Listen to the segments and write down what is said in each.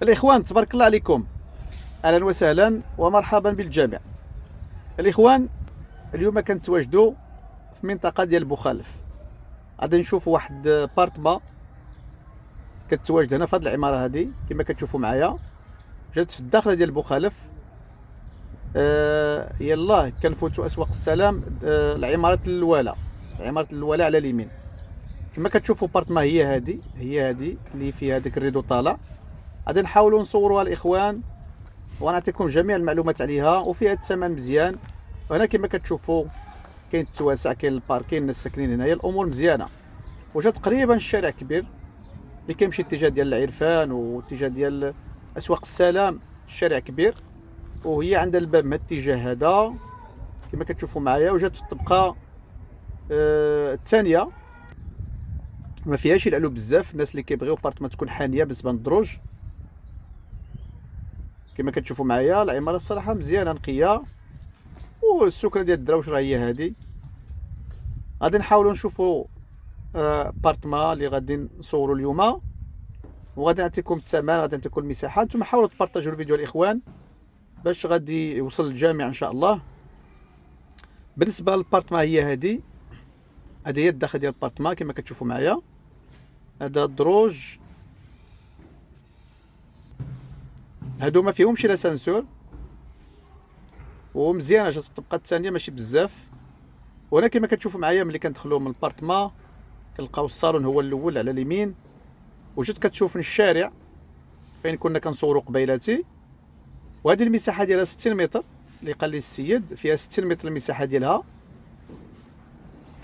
الإخوان تبارك الله عليكم، أهلا وسهلا ومرحبا بالجميع. الإخوان، اليوم كنتواجدوا في منطقة ديال بوخالف. غادي نشوفوا واحد بارتما كتواجد هنا في هذه العمارة هذه كما كتشوفوا معايا، جات في الداخلة ديال بوخالف. يلاه كنفوتوا أسواق السلام، العمارة الأولى، عمارة الأولى على اليمين. كما كتشوفوا بارتما هي هذه اللي فيها داك الريدو طالع. غادي نحاولوا نصوروها الإخوان ونعطيكم جميع المعلومات عليها، وفيها الثمن مزيان. وهنا كما كتشوفوا كاين التواسع، كاين الباركين، الناس ساكنين هنايا، الامور مزيانه. وجا تقريبا الشارع كبير اللي كيمشي اتجاه ديال العرفان واتجاه ديال اسواق السلام. الشارع كبير وهي عندها الباب من الاتجاه هذا كما كتشوفوا معايا. وجات في الطبقه الثانيه، ما فيهاش يلعلو بزاف الناس اللي كيبغيو بارتما تكون حانيه بالنسبه للدروج. كما كتشوفوا معايا العماره الصراحه مزيانه نقيه، والسكنه ديال الدراوش راه هي هذه. غادي نحاولوا نشوفوا بارتما اللي غادي نصوروا اليوم، وغادي نعطيكم الثمن، غادي نعطيكم المساحه. نتوما حاولوا تبارطاجيو الفيديو الاخوان باش غادي يوصل للجميع ان شاء الله. بالنسبه للبارتما هي هذه هي الداخل ديال البارتما كما كتشوفوا معايا. هذا الدروج هادو ما فيهمش لا سانسور، ومزيانه جات الطبقه الثانيه ماشي بزاف. وهنا كما كتشوفوا معايا ملي كندخلوا من البارتما كنلقاو الصالون هو الاول على اليمين. وجيت كتشوف الشارع فين كنا كنصوروا قبيلاتي. وهذه المساحه ديالها 60 متر اللي قال لي السيد، فيها 60 متر المساحه ديالها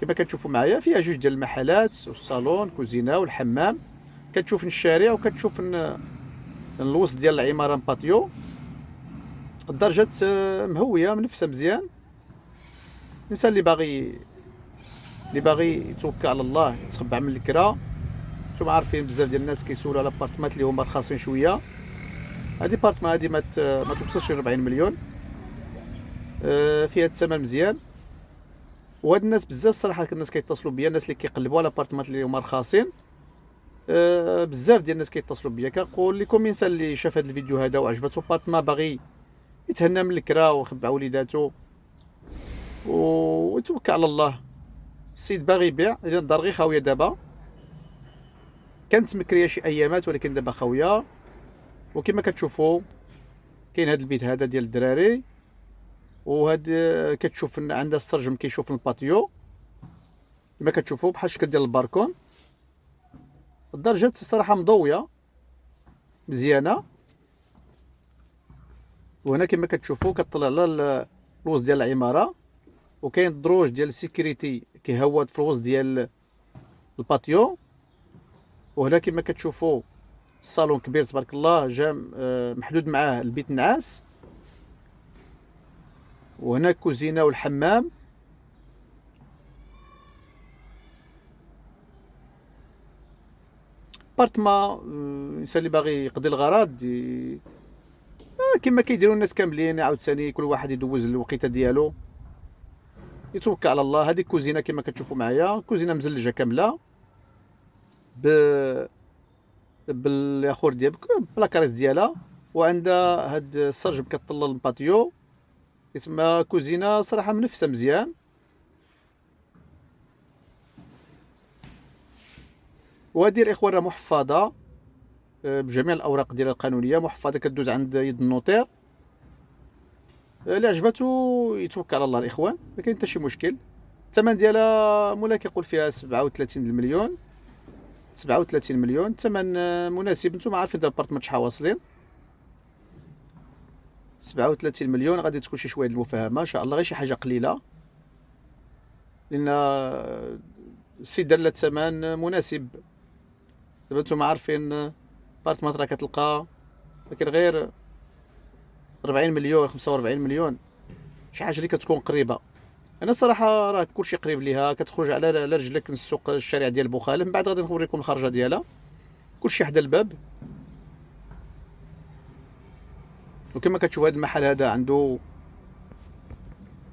كما كتشوفوا معايا. فيها جوج ديال المحلات والصالون كوزينه والحمام. كتشوف الشارع وكتشوف الوسط ديال العماره باتيو. الدرجات مهويه منفسه مزيان. الانسان اللي باغي يتوكل على الله يتخبع من الكرا. نتوما عارفين بزاف ديال الناس كيسولوا على بارتمات اللي هما رخاصين شويه. هذه بارتما هذه ما توصلش ل 40 مليون. فيها الثمن مزيان. وهاد الناس بزاف صراحه الناس كيتصلوا بيا، الناس اللي كيقلبوا على بارتمات اللي هما رخاصين. بزاف ديال الناس كيتصلوا بيا كنقول لكم الانسان اللي شاف هذا الفيديو هذا وعجبته بارتما باغي يتهنى من الكرا ويخبع وليداتو ويتوكل على الله. السيد باغي يبيع لان الدار غير خاويه دابا، كانت مكريه شي ايامات ولكن دابا خاويه. وكما كتشوفوا كاين هذا البيت هذا ديال الدراري، وهاد كتشوف عندها السرجم كيشوف الباتيو كما كتشوفوا بحال الشكل ديال الباركون. الدرجات الصراحه مضويه مزيانه. وهنا كما كتشوفوا كطلع على الوسط ديال العماره، وكاين الدروج ديال السيكوريتي كيهود في الوسط ديال الباتيو. وهنا كما كتشوفوا الصالون كبير تبارك الله، جا محدود معاه البيت النعاس. وهنا كوزينه والحمام. بارتما الانسان اللي باغي يقضي الغرض كما كيديروا الناس كاملين، عاوتاني كل واحد يدوز الوقيته ديالو يتوكل على الله. هذه كوزينه كما كتشوفوا معايا، كوزينه مزلجه كامله بالاخر ديال بلاكاريس ديالها، وعندها هاد السرجم كطل الباتيو. تما كوزينه صراحه منفسه مزيان. وهذه الاخوان راه محفظه بجميع الاوراق ديالها القانونيه، محفظه كدوز عند يد النوطير. اللي عجبته يتوكل على الله الاخوان، ما كاين حتى شي مشكل. الثمن ديالها مولا كيقول فيها 37 مليون، 37 مليون ثمن مناسب. نتوما عارفين دابا البارتمات شحال واصلين. 37 مليون غادي تكون شي شويه المفاهمه ان شاء الله، غير شي حاجه قليله لان السيد دار لها ثمن مناسب. دابا نتوما عارفين بارتمات راه كتلقى لكن غير 40 مليون 45 مليون، شي حاجه اللي كتكون قريبه. انا صراحه راه كلشي قريب ليها، كتخرج على رجلك السوق الشارع ديال بوخالف. من بعد غادي نوريكم الخرجه ديالها، كلشي حدا الباب. وكما كتشوف هذا المحل هذا عنده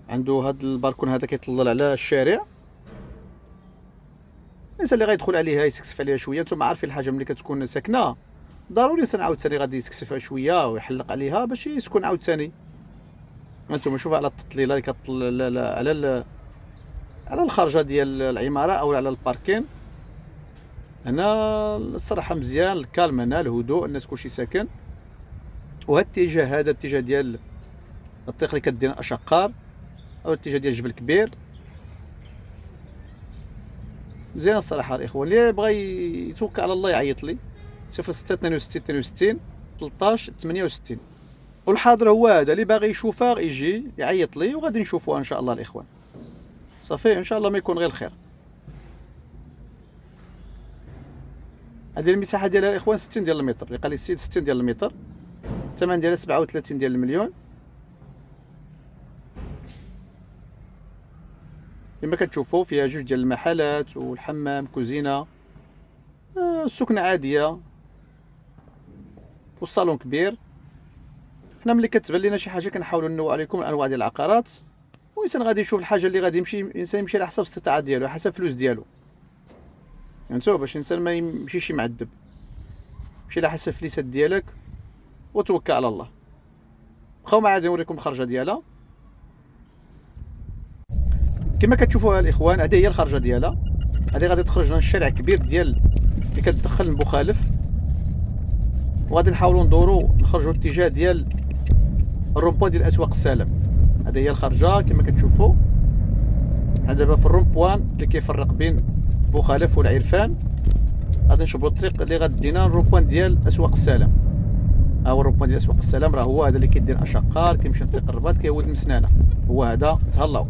هذا البالكون هذا كيطلل على الشارع. الانسان اللي غيدخل عليها يسكسف عليها شويه. نتوما عارفين الحاجه ملي كتكون ساكنه ضروري عاوتاني غادي يسكسفها شويه ويحلق عليها باش يسكن عاوتاني. هانتوما شوفوا على التطليله اللي كطل على الخرجه ديال العماره او على الباركين. هنا الصراحه مزيان، الكالم هنا، الهدوء، الناس كلشي ساكن. وهاد الاتجاه هذا الاتجاه ديال الطريق اللي كدير اشقار او الاتجاه ديال جبل كبير مزيان الصراحه. الاخوان اللي بغى يتوكل على الله يعيط لي 06 62 62 13 68. والحاضر هو هذا، اللي باغي يشوفها يجي يعيط لي وغادي نشوفوها ان شاء الله الاخوان. صافي ان شاء الله ما يكون غير الخير. هذه المساحه ديالها الاخوان 60 ديال المتر، اللي قال لي السيد 60 ديال المتر، الثمن ديالها 37 ديال المليون. كما كتشوفوا فيها جوج ديال المحلات والحمام كوزينه، السكنه عاديه والصالون كبير. حنا ملي كتبان لينا شي حاجه كنحاولوا ننوع عليكم الانواع ديال العقارات، والانسان غادي يشوف الحاجه اللي غادي يمشي، الانسان يمشي على حسب الاستطاعه ديالو، على حسب الفلوس ديالو، فهمتوا؟ باش الانسان ما يمشيش معذب، مشي على حسب الفليسات ديالك وتوكل على الله. بقاو معايا غادي نوريكم الخرجه ديالها. كما كتشوفوها الاخوان، هذه هي الخرجه ديالها. هذه غادي تخرج لنا الشارع كبير ديال اللي كتدخل المخالف، وغادي نحاولوا ندوروا نخرجوا اتجاه ديال الرومبوان ديال اسواق السلام. هذه هي الخرجه كما كتشوفوا. حنا دابا في الرومبوان اللي كيفرق بين بوخالف والعرفان. غادي نشوفوا الطريق اللي غادينا الرومبوان ديال اسواق السلام. ها هو الرومبوان ديال اسواق السلام، راه هو هذا اللي كيدير اشقار كيمشي لطريق الرباط كيولد مسنانه، هو هذا. تهلاو.